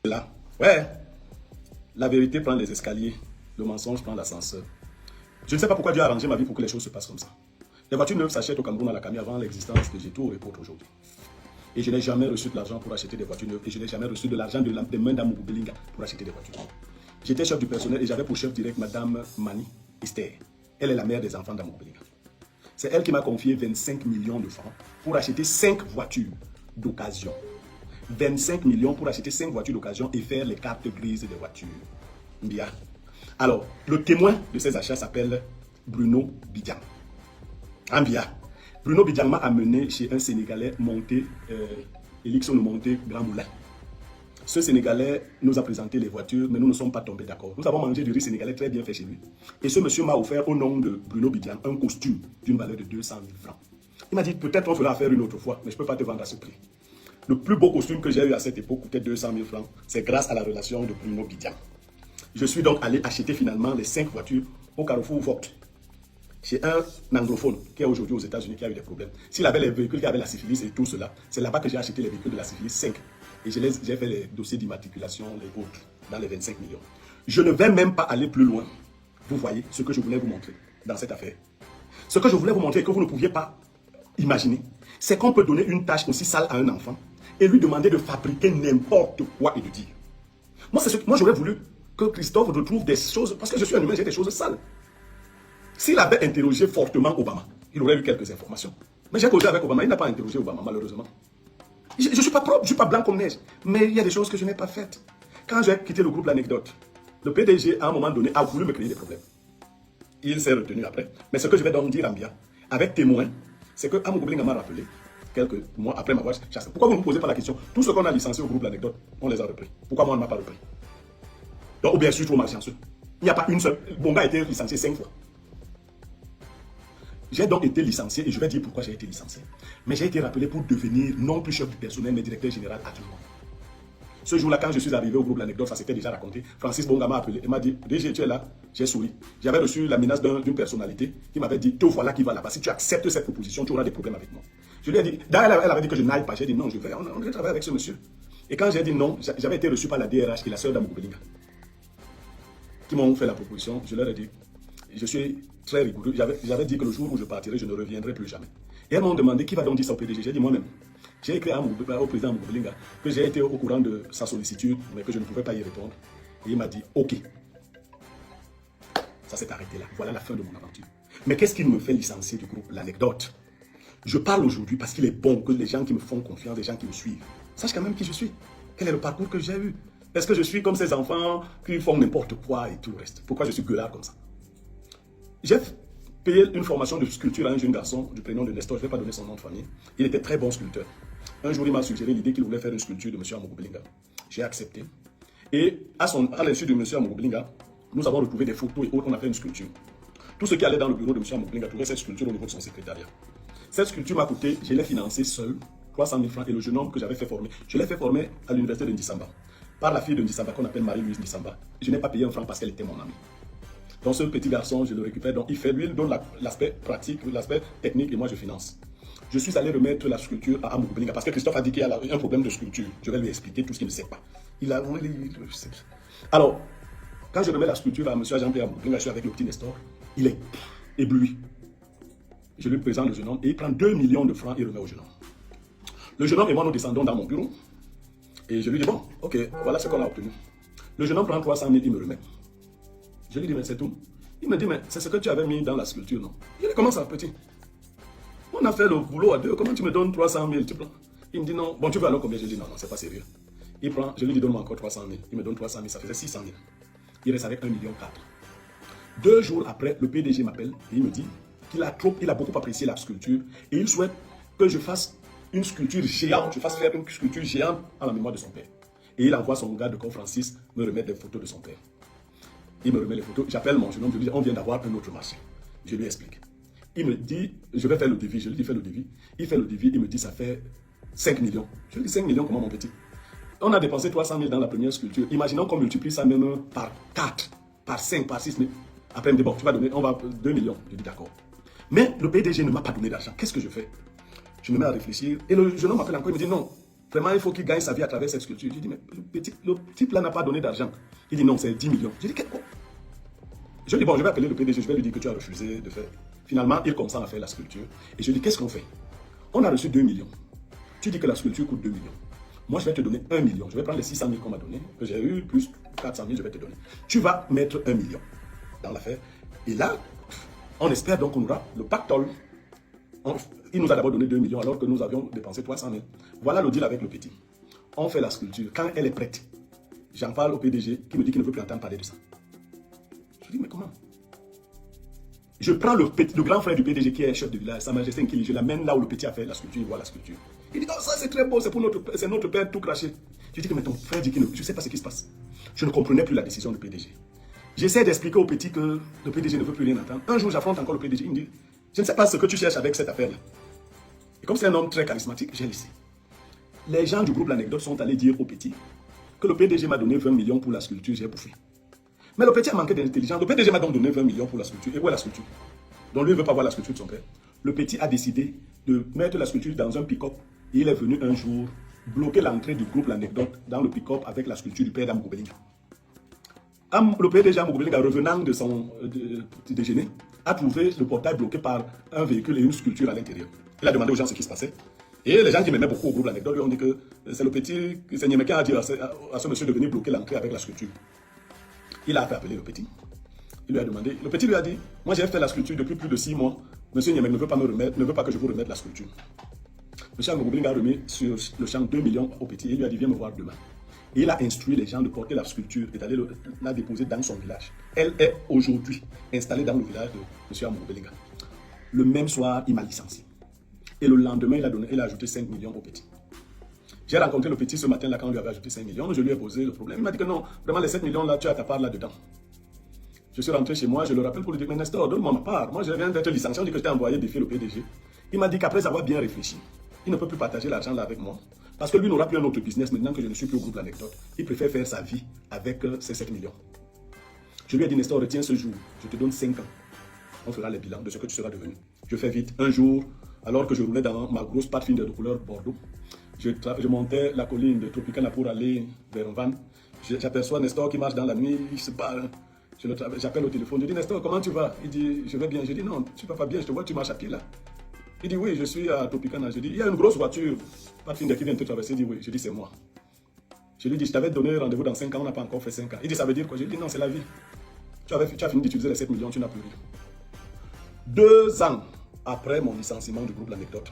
là. Ouais, la vérité prend les escaliers, le mensonge prend l'ascenseur. Je ne sais pas pourquoi Dieu a arrangé ma vie pour que les choses se passent comme ça. Les voitures neuves s'achètent au Cameroun à la Camille avant l'existence de Géto au repos aujourd'hui. Et je n'ai jamais reçu de l'argent pour acheter des voitures neuves. Et je n'ai jamais reçu de l'argent des mains d'Amougou Belinga pour acheter des voitures neuves. J'étais chef du personnel et j'avais pour chef direct Madame Mani Esther. Elle est la mère des enfants d'Amougou Belinga. C'est elle qui m'a confié 25 millions de francs pour acheter 5 voitures d'occasion. 25 millions pour acheter 5 voitures d'occasion et faire les cartes grises des voitures. Bien. Alors, le témoin de ces achats s'appelle Bruno Bidjang. Bien. Bruno Bidjang m'a amené chez un Sénégalais monté, Elixon monté Grand Moulin. Ce Sénégalais nous a présenté les voitures, mais nous ne sommes pas tombés d'accord. Nous avons mangé du riz sénégalais très bien fait chez lui. Et ce monsieur m'a offert au nom de Bruno Bidjang un costume d'une valeur de 200 000 francs. Il m'a dit, peut-être on fera affaire une autre fois, mais je ne peux pas te vendre à ce prix. Le plus beau costume que j'ai eu à cette époque coûtait 200 000 francs. C'est grâce à la relation de Bruno Bidjang. Je suis donc allé acheter finalement les 5 voitures au Carrefour Vogt, chez un anglophone qui est aujourd'hui aux États-Unis, qui a eu des problèmes. S'il avait les véhicules qui avaient la syphilis et tout cela, c'est là-bas que j'ai acheté les véhicules de la syphilis 5. Et j'ai fait les dossiers d'immatriculation, les autres, dans les 25 millions. Je ne vais même pas aller plus loin. Vous voyez ce que je voulais vous montrer dans cette affaire. Ce que je voulais vous montrer et que vous ne pouviez pas imaginer, c'est qu'on peut donner une tâche aussi sale à un enfant et lui demander de fabriquer n'importe quoi et de dire. Moi, j'aurais voulu que Christophe retrouve des choses, parce que je suis un humain, j'ai des choses sales. S'il avait interrogé fortement Obama, il aurait eu quelques informations. Mais j'ai causé avec Obama, il n'a pas interrogé Obama, malheureusement. Je ne suis pas propre, je ne suis pas blanc comme neige. Mais il y a des choses que je n'ai pas faites. Quand j'ai quitté le groupe L'Anecdote, le PDG, à un moment donné, a voulu me créer des problèmes. Il s'est retenu après. Mais ce que je vais donc dire en bien, avec témoin, c'est que Amougou Belinga m'a rappelé, quelques mois après m'avoir chassé. Pourquoi vous ne me posez pas la question? Tout ce qu'on a licencié au groupe L'Anecdote, on les a repris. Pourquoi moi on ne m'a pas repris? Donc, ou bien je suis trop malchanceux. Il n'y a pas une seule. Mon gars a été licencié 5 fois. J'ai donc été licencié et je vais dire pourquoi j'ai été licencié. Mais j'ai été rappelé pour devenir non plus chef du personnel mais directeur général adjoint. Ce jour-là, quand je suis arrivé au groupe L'Anecdote, ça s'était déjà raconté. Francis Bonga m'a appelé et m'a dit, DG, tu es là? J'ai souri. J'avais reçu la menace d'une personnalité qui m'avait dit, te voilà qui va là-bas. Si tu acceptes cette proposition, tu auras des problèmes avec moi. Je lui ai dit, d'ailleurs, elle avait dit que je n'aille pas. J'ai dit non, je vais travailler avec ce monsieur. Et quand j'ai dit non, j'avais été reçu par la DRH qui est la sœur d'Amougou Belinga, qui m'ont fait la proposition. Je leur ai dit, je suis très rigoureux. J'avais dit que le jour où je partirai, je ne reviendrai plus jamais. Et elles m'ont demandé qui va donc dire ça au PDG. J'ai dit moi-même. J'ai écrit au président Amougou Belinga que j'ai été au courant de sa sollicitude, mais que je ne pouvais pas y répondre. Et il m'a dit ok. Ça s'est arrêté là. Voilà la fin de mon aventure. Mais qu'est-ce qui me fait licencier du groupe L'Anecdote? Je parle aujourd'hui parce qu'il est bon que les gens qui me font confiance, les gens qui me suivent, sachent quand même qui je suis. Quel est le parcours que j'ai eu? Est-ce que je suis comme ces enfants qui font n'importe quoi et tout le reste? Pourquoi je suis gueulard comme ça? J'ai payé une formation de sculpture à un jeune garçon du prénom de Nestor, je ne vais pas donner son nom de famille. Il était très bon sculpteur. Un jour, il m'a suggéré l'idée qu'il voulait faire une sculpture de M. Amougou Belinga. J'ai accepté. Et à l'insu de M. Amougou Belinga, nous avons retrouvé des photos et autres, on a fait une sculpture. Tout ce qui allait dans le bureau de M. Amougou Belinga trouvait cette sculpture au niveau de son secrétariat. Cette sculpture m'a coûté, je l'ai financée seul, 300 000 francs, et le jeune homme que j'avais fait former, je l'ai fait former à l'université de Ndissamba, par la fille de Ndissamba qu'on appelle Marie-Louise Ndissamba. Je n'ai pas payé un franc parce qu'elle était mon amie. Donc ce petit garçon, je le récupère, donc il fait, lui, il donne l'aspect pratique, l'aspect technique, et moi je finance. Je suis allé remettre la sculpture à Amougou Belinga parce que Christophe a dit qu'il y a un problème de sculpture. Je vais lui expliquer tout ce qu'il ne sait pas. Alors, quand je remets la sculpture à M. Jean-Pierre Amougou Belinga, je suis avec le petit Nestor, il est ébloui. Je lui présente le jeune homme et il prend 2 millions de francs et remet au jeune homme. Le jeune homme et moi, nous descendons dans mon bureau et je lui dis, bon, ok, voilà ce qu'on a obtenu. Le jeune homme prend 300 000, il me remet. Je lui dis, mais c'est tout. Il me dit, mais c'est ce que tu avais mis dans la sculpture, non? Je lui dis, comment ça, petit? On a fait le boulot à deux, comment tu me donnes 300 000, tu prends? Il me dit, non, bon, tu veux alors combien? Je lui dis, non, non, c'est pas sérieux. Il prend, je lui dis, donne-moi encore 300 000. Il me donne 300 000, ça faisait 600 000. Il reste avec 1,4 million. 2 jours après, le PDG m'appelle et il me dit qu'il a beaucoup apprécié la sculpture et il souhaite que je fasse une sculpture géante, je fasse faire une sculpture géante en la mémoire de son père. Et il envoie son gars de corps Francis me remettre des photos de son père. Il me remet les photos, j'appelle mon jeune homme, je lui dis, on vient d'avoir un autre marché. Je lui explique. Il me dit, je vais faire le devis, je lui dis, fais le devis. Il fait le devis, il me dit, ça fait 5 millions. Je lui dis, 5 millions, comment mon petit? On a dépensé 300 000 dans la première sculpture. Imaginons qu'on multiplie ça même par 4, par 5, par 6 000. Après, il me dit, bon, tu vas donner, on va 2 millions. Je dis, d'accord. Mais le PDG ne m'a pas donné d'argent. Qu'est-ce que je fais? Je me mets à réfléchir. Et le jeune homme m'appelle encore, il me dit, non, Vraiment, il faut qu'il gagne sa vie à travers cette sculpture. J'ai dit, mais le type là n'a pas donné d'argent. Il dit, non, c'est 10 millions. J'ai dit, quoi? Je lui dis, bon, je vais appeler le PDG, je vais lui dire que tu as refusé de faire. Finalement, il consent à faire la sculpture. Et je lui dis, qu'est-ce qu'on fait? On a reçu 2 millions. Tu dis que la sculpture coûte 2 millions. Moi, je vais te donner 1 million. Je vais prendre les 600 000 qu'on m'a donné, que j'ai eu, plus 400 000, je vais te donner. Tu vas mettre 1 million dans l'affaire. Et là, on espère donc qu'on aura le pactole. Il nous a d'abord donné 2 millions alors que nous avions dépensé 300 000. Voilà le deal avec le petit. On fait la sculpture. Quand elle est prête, j'en parle au PDG qui me dit qu'il ne veut plus entendre parler de ça. Je dis, mais comment? Je prends le grand frère du PDG qui est chef de village, Sa Majesté Nkili, je l'amène là où le petit a fait la sculpture, il voit la sculpture. Il dit, non, ça c'est très beau, c'est notre père tout craché. Je dis que mais ton frère dit qu'il ne, je ne sais pas ce qui se passe. Je ne comprenais plus la décision du PDG. J'essaie d'expliquer au petit que le PDG ne veut plus rien entendre. Un jour, j'affronte encore le PDG, il me dit, je ne sais pas ce que tu cherches avec cette affaire-là. Et comme c'est un homme très charismatique, j'ai laissé. Les gens du groupe L'Anecdote sont allés dire au petit que le PDG m'a donné 20 millions pour la sculpture, j'ai bouffé. Mais le petit a manqué d'intelligence. Le PDG m'a donc donné 20 millions pour la sculpture. Et où est la sculpture? Donc lui ne veut pas voir la sculpture de son père. Le petit a décidé de mettre la sculpture dans un pick-up. Et il est venu un jour bloquer l'entrée du groupe L'Anecdote dans le pick-up avec la sculpture du père d'Amogo Belinga. Le PDG Amogo Belinga, revenant de son déjeuner, a trouvé le portail bloqué par un véhicule et une sculpture à l'intérieur. Il a demandé aux gens ce qui se passait. Et les gens qui m'aimaient beaucoup au groupe L'Anecdote lui ont dit que c'est le petit Seigneur qui a dit à ce monsieur de venir bloquer l'entrée avec la sculpture. Il a fait appeler le petit. Il lui a demandé. Le petit lui a dit, moi j'ai fait la sculpture depuis plus de 6 mois. Monsieur Niamey ne veut pas me remettre, ne veut pas que je vous remette la sculpture. Monsieur Amogo Belinga a remis sur le champ 2 millions au petit et il lui a dit, viens me voir demain. Et il a instruit les gens de porter la sculpture et d'aller la déposer dans son village. Elle est aujourd'hui installée dans le village de monsieur Amogo Belinga. Le même soir, il m'a licencié. Et le lendemain, il a ajouté 5 millions au petit. J'ai rencontré le petit ce matin-là quand on lui avait ajouté 5 millions. Je lui ai posé le problème. Il m'a dit que non, vraiment les 7 millions-là, tu as ta part là-dedans. Je suis rentré chez moi, je le rappelle pour lui dire, mais Nestor, donne-moi ma part. Moi, je viens d'être licencié, on dit que je t'ai envoyé défier le PDG. Il m'a dit qu'après avoir bien réfléchi, il ne peut plus partager l'argent là avec moi. Parce que lui n'aura plus un autre business maintenant que je ne suis plus au groupe L'Anecdote. Il préfère faire sa vie avec ces 7 millions. Je lui ai dit, Nestor, retiens ce jour. Je te donne 5 ans. On fera les bilans de ce que tu seras devenu. Je fais vite. Un jour, alors que je roulais dans ma grosse patte fine de couleur Bordeaux, je montais la colline de Tropicana pour aller vers un van. J'aperçois Nestor qui marche dans la nuit, il se bat. J'appelle au téléphone, je dis Nestor, comment tu vas? Il dit, je vais bien. Je dis non, tu ne vas pas bien, je te vois, tu marches à pied là. Il dit oui, je suis à Tropicana. Je dis, il y a une grosse voiture, pas de fin qui vient te traverser. Il dit oui, je dis c'est moi. Je lui dis, je t'avais donné rendez-vous dans 5 ans, on n'a pas encore fait 5 ans. Il dit, ça veut dire quoi? Je lui dis non, c'est la vie. Tu as fini d'utiliser les 7 millions, tu n'as plus rien. 2 ans après mon licenciement du groupe L'Anecdote,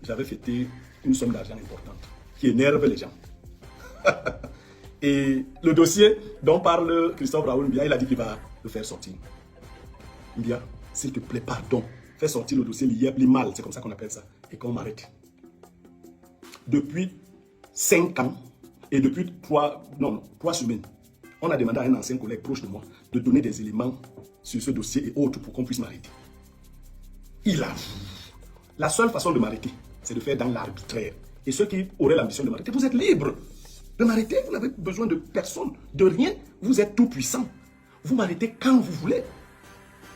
j'avais fêté une somme d'argent importante qui énerve les gens. Et le dossier dont parle Christophe Raoul Mbia, il a dit qu'il va le faire sortir. Mbia, s'il te plaît, pardon, fais sortir le dossier mal, c'est comme ça qu'on appelle ça, et qu'on m'arrête. Depuis 5 ans et depuis 3 semaines, on a demandé à un ancien collègue proche de moi de donner des éléments sur ce dossier et autres pour qu'on puisse m'arrêter. Il a. La seule façon de m'arrêter, c'est de faire dans l'arbitraire. Et ceux qui auraient l'ambition de m'arrêter, vous êtes libres de m'arrêter. Vous n'avez besoin de personne, de rien. Vous êtes tout puissant. Vous m'arrêtez quand vous voulez.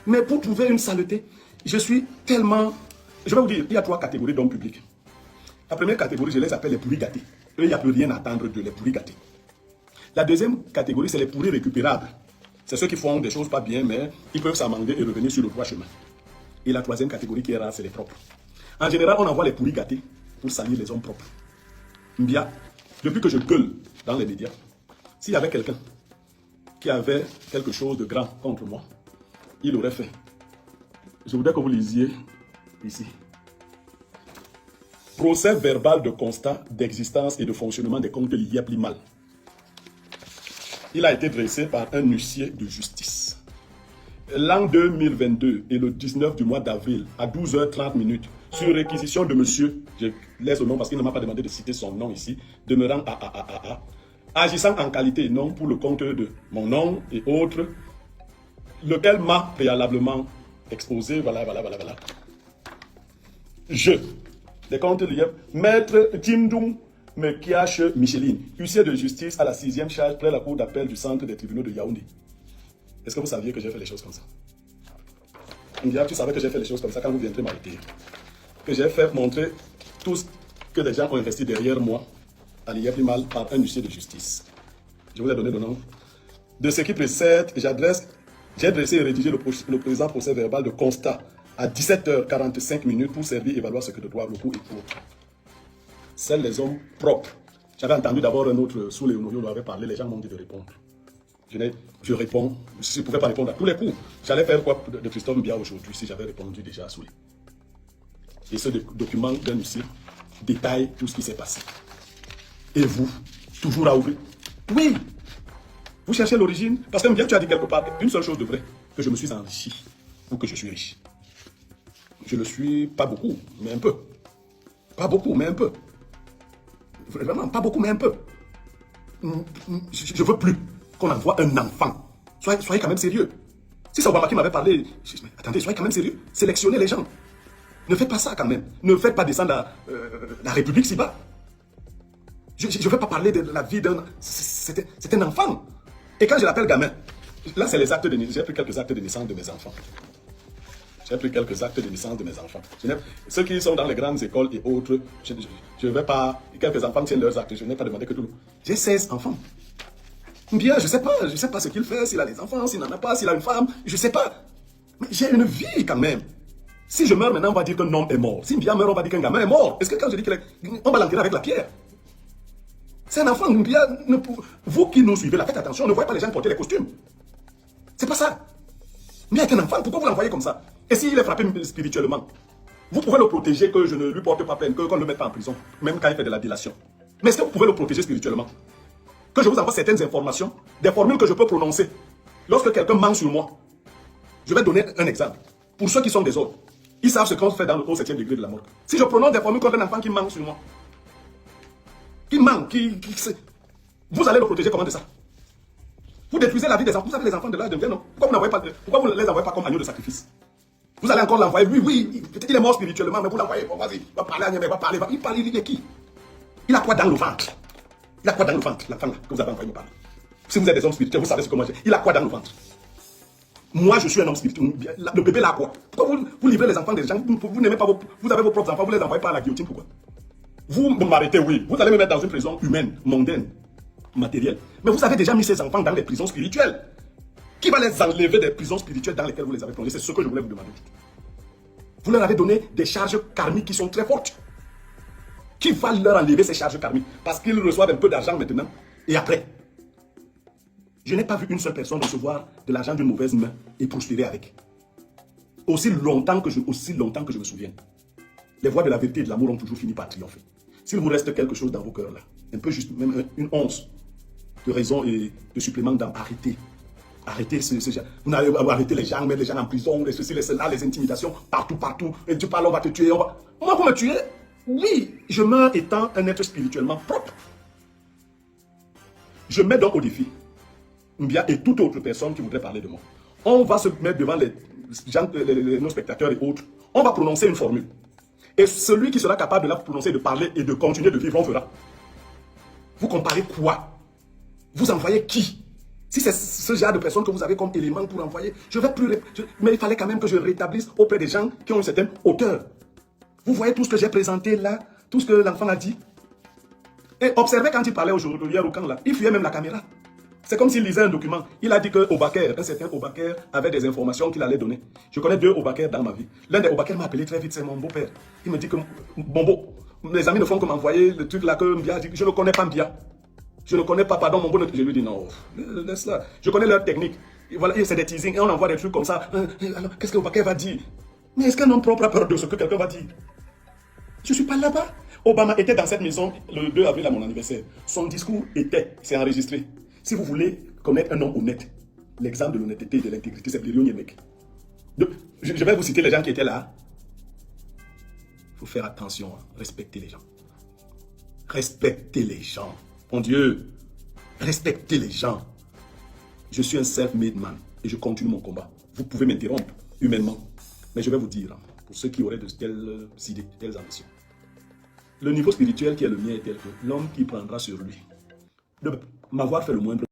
Mais pour trouver une saleté, je suis tellement... Je vais vous dire, il y a 3 catégories d'hommes publics. La première catégorie, je les appelle les pourris gâtés. Eux, il n'y a plus rien à attendre de les pourris gâtés. La deuxième catégorie, c'est les pourris récupérables. C'est ceux qui font des choses pas bien, mais ils peuvent s'amender et revenir sur le droit chemin. Et la troisième catégorie qui est rare, c'est les propres. En général, on envoie les pourris gâtés pour salir les hommes propres. Mbia, depuis que je gueule dans les médias, s'il y avait quelqu'un qui avait quelque chose de grand contre moi, il l'aurait fait. Je voudrais que vous lisiez ici. Procès verbal de constat d'existence et de fonctionnement des comptes liés à Plimal. Il a été dressé par un huissier de justice. L'an 2022 et le 19 du mois d'avril à 12h30 sur réquisition de monsieur, je laisse le nom parce qu'il ne m'a pas demandé de citer son nom ici, demeurant agissant en qualité et non pour le compte de mon nom et autres, lequel m'a préalablement exposé, voilà. Je, des comptes liés, maître Jimdung Mekiache Micheline, huissier de justice à la 6e charge près la cour d'appel du centre des tribunaux de Yaoundé. Est-ce que vous saviez que j'ai fait les choses comme ça? On dirait que tu savais que j'ai fait les choses comme ça quand vous viendrez m'arrêter. Que j'ai fait montrer tous que des gens ont investi derrière moi à l'IA-Primal par un huissier de justice. Je vous ai donné le nom. De ce qui précède, j'ai dressé et rédigé le présent procès verbal de constat à 17h45 pour servir et évaluer ce que de droit le coup et pour. Seuls les hommes propres. J'avais entendu d'abord un autre, sous les Honorio, on avait parlé, les gens m'ont dit de répondre. Je réponds, je ne pouvais pas répondre à tous les coups. J'allais faire quoi de Christophe Mbia aujourd'hui si j'avais répondu déjà à Soulé. Et ce document d'un huissier détaille tout ce qui s'est passé. Et vous, toujours à ouvrir. Oui, vous cherchez l'origine, parce que Mbia, tu as dit quelque part une seule chose de vrai, que je me suis enrichi, ou que je suis riche. Je le suis pas beaucoup, mais un peu. Pas beaucoup, mais un peu. Vraiment, pas beaucoup, mais un peu. Je ne veux plus qu'on envoie un enfant. Soyez quand même sérieux. Si c'est Obama qui m'avait parlé, attendez, soyez quand même sérieux. Sélectionnez les gens. Ne faites pas ça quand même. Ne faites pas descendre la République si bas. Je ne veux pas parler de la vie d'un... C'est un enfant. Et quand je l'appelle gamin, là c'est les actes de naissance. J'ai pris quelques actes de naissance de mes enfants. J'ai pris quelques actes de naissance de mes enfants. Ceux qui sont dans les grandes écoles et autres, je ne vais pas... Quelques enfants tiennent leurs actes, je n'ai pas demandé que tout le monde. J'ai 16 enfants. Bien, je ne sais pas ce qu'il fait, s'il a des enfants, s'il n'en a pas, s'il a une femme, je ne sais pas. Mais j'ai une vie quand même. Si je meurs maintenant, on va dire qu'un homme est mort. Si Mbia meurt, on va dire qu'un gamin est mort. Est-ce que quand je dis qu'on va l'enterrer avec la pierre? C'est un enfant, Mbia, vous qui nous suivez, là, faites attention, ne voyez pas les gens porter les costumes. C'est pas ça. Mbia est un enfant, pourquoi vous l'envoyez comme ça? Et s'il est frappé spirituellement, vous pouvez le protéger, que je ne lui porte pas plainte, qu'on ne le mette pas en prison, même quand il fait de la délation. Mais est-ce que vous pouvez le protéger spirituellement? Que je vous envoie certaines informations, des formules que je peux prononcer. Lorsque quelqu'un ment sur moi, je vais donner un exemple. Pour ceux qui sont des autres, ils savent ce qu'on fait dans le 7e degré de la mort. Si je prononce des formules contre un enfant qui ment sur moi, qui ment, vous allez le protéger comment de ça? Vous détruisez la vie des enfants. Vous avez les enfants de l'âge de bien, non? Pourquoi vous ne les envoyez pas comme agneaux de sacrifice? Vous allez encore l'envoyer. Oui, peut-être qu'il est mort spirituellement, mais vous l'envoyez. Bon, vas-y, va parler à Niamey, va parler. Il parle, il est qui? Il a quoi dans le ventre? Il a quoi dans le ventre, l'enfant là, que vous avez envoyé me parler? Si vous êtes des hommes spirituels, vous savez ce que moi j'ai. Il a quoi dans le ventre? Moi, je suis un homme spirituel. Le bébé là, quoi? Pourquoi vous livrez les enfants des gens? Vous n'aimez pas vous avez vos propres enfants, vous les envoyez pas à la guillotine, pourquoi? Vous m'arrêtez, oui. Vous allez me mettre dans une prison humaine, mondaine, matérielle. Mais vous avez déjà mis ces enfants dans les prisons spirituelles. Qui va les enlever des prisons spirituelles dans lesquelles vous les avez plongés? C'est ce que je voulais vous demander. Vous leur avez donné des charges karmiques qui sont très fortes. Qui va leur enlever ces charges karmiques? Parce qu'ils reçoivent un peu d'argent maintenant. Et après, je n'ai pas vu une seule personne recevoir de l'argent d'une mauvaise main et prospérer avec. Aussi longtemps que je me souviens. Les voies de la vérité et de l'amour ont toujours fini par triompher. S'il vous reste quelque chose dans vos cœurs là, un peu juste, même une once de raison et de supplément d'âme, arrêtez. Arrêtez ce genre. Vous n'allez arrêter les gens, mettre les gens en prison, les ceci, les cela, les intimidations, partout. Et tu parles, on va te tuer. Moi, vous me tuez? Oui, je meurs étant un être spirituellement propre. Je mets donc au défi Mbia et toute autre personne qui voudrait parler de moi. On va se mettre devant nos spectateurs et autres. On va prononcer une formule. Et celui qui sera capable de la prononcer, de parler et de continuer de vivre, on fera. Vous comparez quoi? Vous envoyez qui? Si c'est ce genre de personnes que vous avez comme élément pour envoyer, je vais plus... mais il fallait quand même que je rétablisse auprès des gens qui ont une certaine hauteur. Vous voyez tout ce que j'ai présenté là, tout ce que l'enfant a dit. Et observez quand il parlait aujourd'hui, hier au camp là, il fuyait même la caméra. C'est comme s'il lisait un document. Il a dit que Obaker, un certain Obaker, avait des informations qu'il allait donner. Je connais 2 Obaker dans ma vie. L'un des Obaker m'a appelé très vite, c'est mon beau-père. Il me dit que, Bombo, mes amis ne font que m'envoyer le truc là que Mbia dit. Je ne connais pas Mbia. Je ne connais pas, pardon, mon beau. Je lui dis non, laisse là. Je connais leur technique. Et voilà, c'est des teasings et on envoie des trucs comme ça. Alors, qu'est-ce que Obaker va dire? Mais est-ce qu'un homme propre a peur de ce que quelqu'un va dire? Je ne suis pas là-bas. Obama était dans cette maison le 2 avril à mon anniversaire. Son discours était, c'est enregistré. Si vous voulez connaître un homme honnête, l'exemple de l'honnêteté et de l'intégrité, c'est Blériot Niemek. Je vais vous citer les gens qui étaient là. Il faut faire attention, respecter les gens. Respectez les gens. Mon Dieu, respectez les gens. Je suis un self-made man et je continue mon combat. Vous pouvez m'interrompre humainement, mais je vais vous dire, pour ceux qui auraient de telles idées, telles ambitions. Le niveau spirituel qui est le mien est tel que l'homme qui prendra sur lui de m'avoir fait le moindre